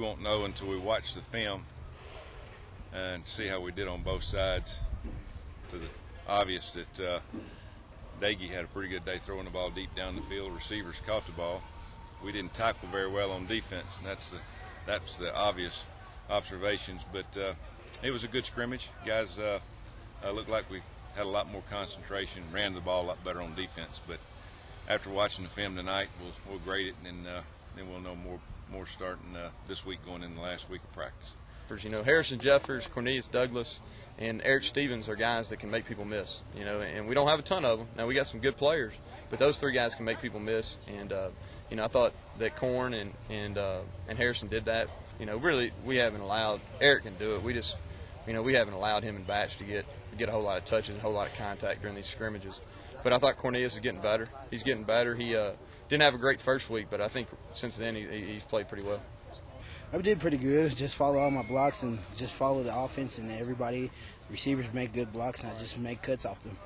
won't know until we watch the film and see how we did on both sides. To the obvious that Daggy had a pretty good day throwing the ball deep down the field. Receivers caught the ball. We didn't tackle very well on defense, and that's the obvious observations. But it was a good scrimmage. Guys looked like we had a lot more concentration, ran the ball a lot better on defense. But after watching the film tonight, we'll grade it, and then we'll know more starting this week, going in the last week of practice. You know, Harrison Jeffers, Cornelius Douglas, and Eric Stevens are guys that can make people miss. You know, and we don't have a ton of them. Now we got some good players, but those three guys can make people miss. And you know, I thought that Corn and Harrison did that. You know, really, we haven't allowed Eric can do it. We just, you know, we haven't allowed him and Batch to get a whole lot of touches, a whole lot of contact during these scrimmages. But I thought Cornelius is getting better. He's getting better. He didn't have a great first week, but I think since then he's played pretty well. I did pretty good. Just follow all my blocks and just follow the offense, and everybody, receivers make good blocks, and I just make cuts off them.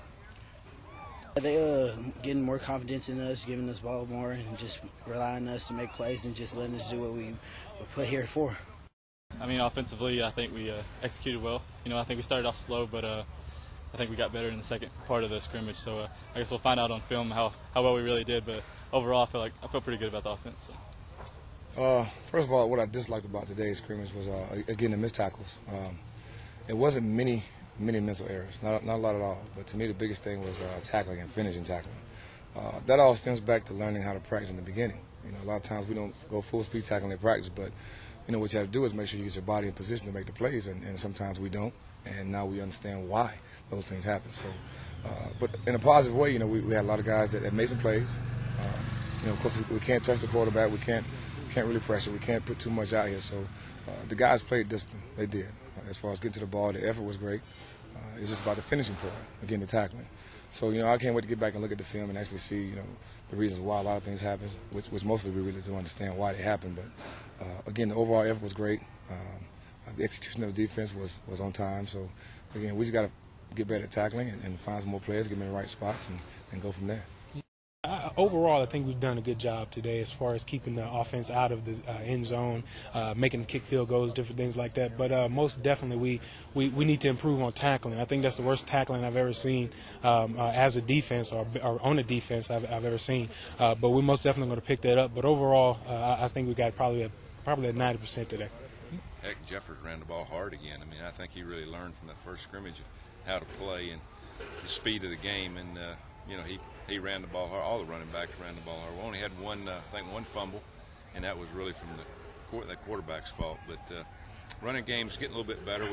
They getting more confidence in us, giving us ball more, and just relying on us to make plays and just letting us do what we were put here for. I mean, offensively, I think we executed well. You know, I think we started off slow, but I think we got better in the second part of the scrimmage. So I guess we'll find out on film how well we really did. But overall, I feel pretty good about the offense. So. First of all, what I disliked about today's scrimmage was, again, the missed tackles. It wasn't many mental errors, not a lot at all. But to me, the biggest thing was tackling and finishing tackling. That all stems back to learning how to practice in the beginning. You know, a lot of times we don't go full speed tackling in practice, but you know what you have to do is make sure you get your body in position to make the plays, and sometimes we don't. And now we understand why those things happen. So, but in a positive way, you know, we had a lot of guys that made some plays. You know, of course, we can't touch the quarterback. We can't really pressure. We can't put too much out here. So the guys played discipline. They did. As far as getting to the ball, the effort was great. It's just about the finishing part, again, the tackling. So, you know, I can't wait to get back and look at the film and actually see, you know, the reasons why a lot of things happen, which mostly we really don't understand why they happen. But, again, the overall effort was great. The execution of the defense was on time. So, again, we just got to get better at tackling and find some more players, get them in the right spots, and go from there. Overall, I think we've done a good job today as far as keeping the offense out of the end zone, making kick field goals, different things like that. But most definitely, we need to improve on tackling. I think that's the worst tackling I've ever seen as a defense or on a defense I've ever seen. But we're most definitely going to pick that up. But overall, I think we got probably at 90% today. Heck, Jeffers ran the ball hard again. I mean, I think he really learned from that first scrimmage how to play and the speed of the game. And you know, he ran the ball hard. All the running backs ran the ball hard. We only had one fumble, and that was really from that quarterback's fault. But running game's getting a little bit better.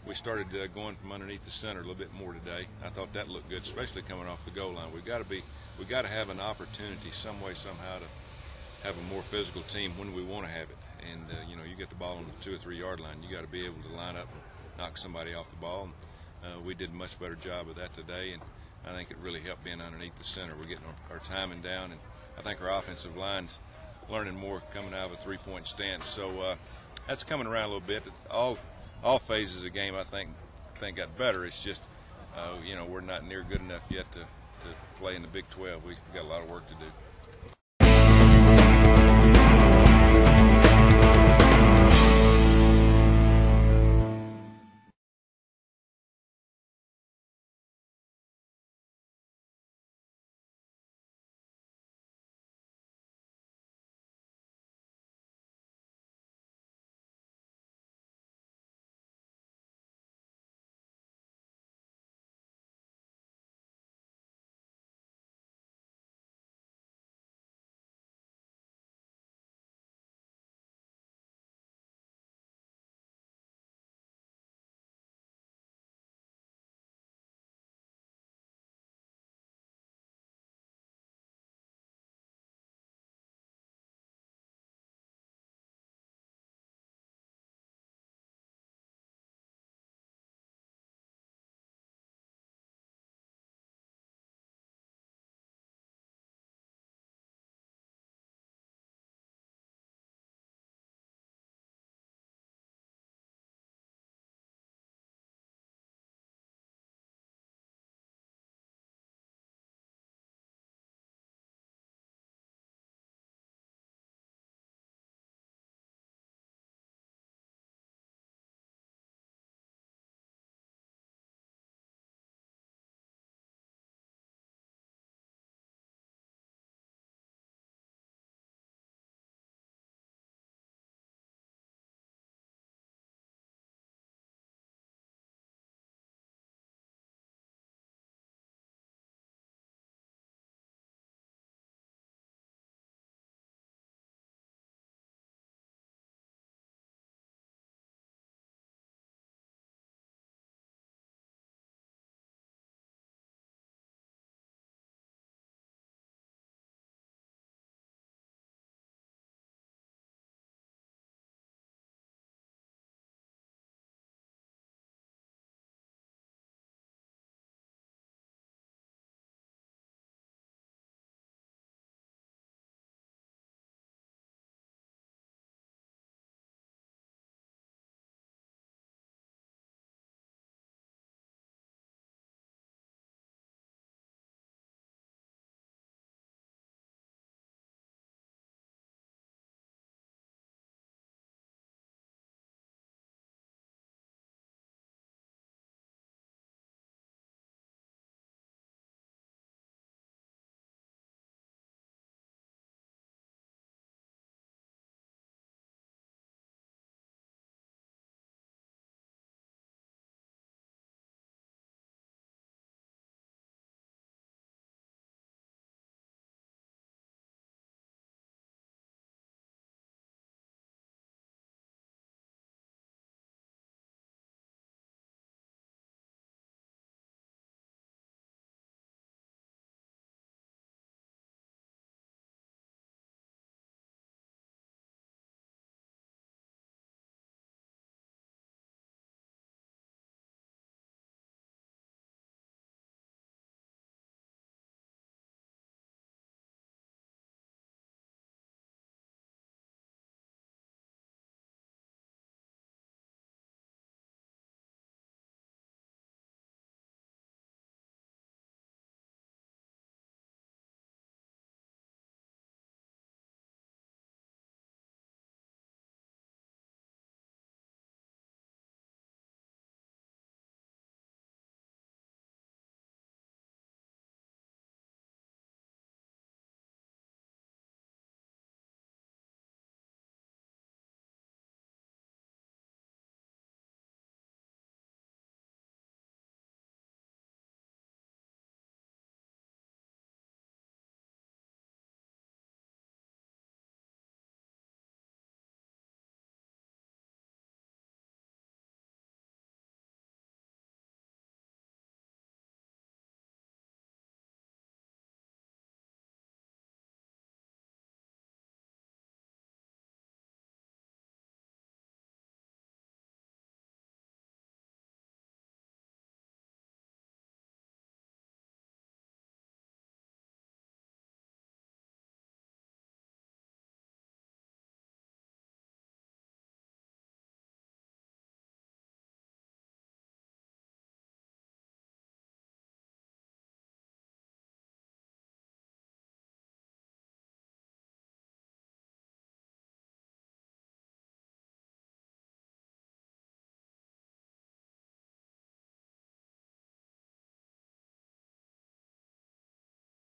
We started going from underneath the center a little bit more today. I thought that looked good, especially coming off the goal line. We got to have an opportunity some way, somehow, to have a more physical team when we want to have it. And you know, you get the ball on the 2 or 3 yard line, you got to be able to line up and knock somebody off the ball. And we did a much better job of that today. And I think it really helped being underneath the center. We're getting our timing down, and I think our offensive line's learning more coming out of a 3-point stance. So that's coming around a little bit. It's all phases of the game, I think got better. It's just, you know, we're not near good enough yet to play in the Big 12. We've got a lot of work to do.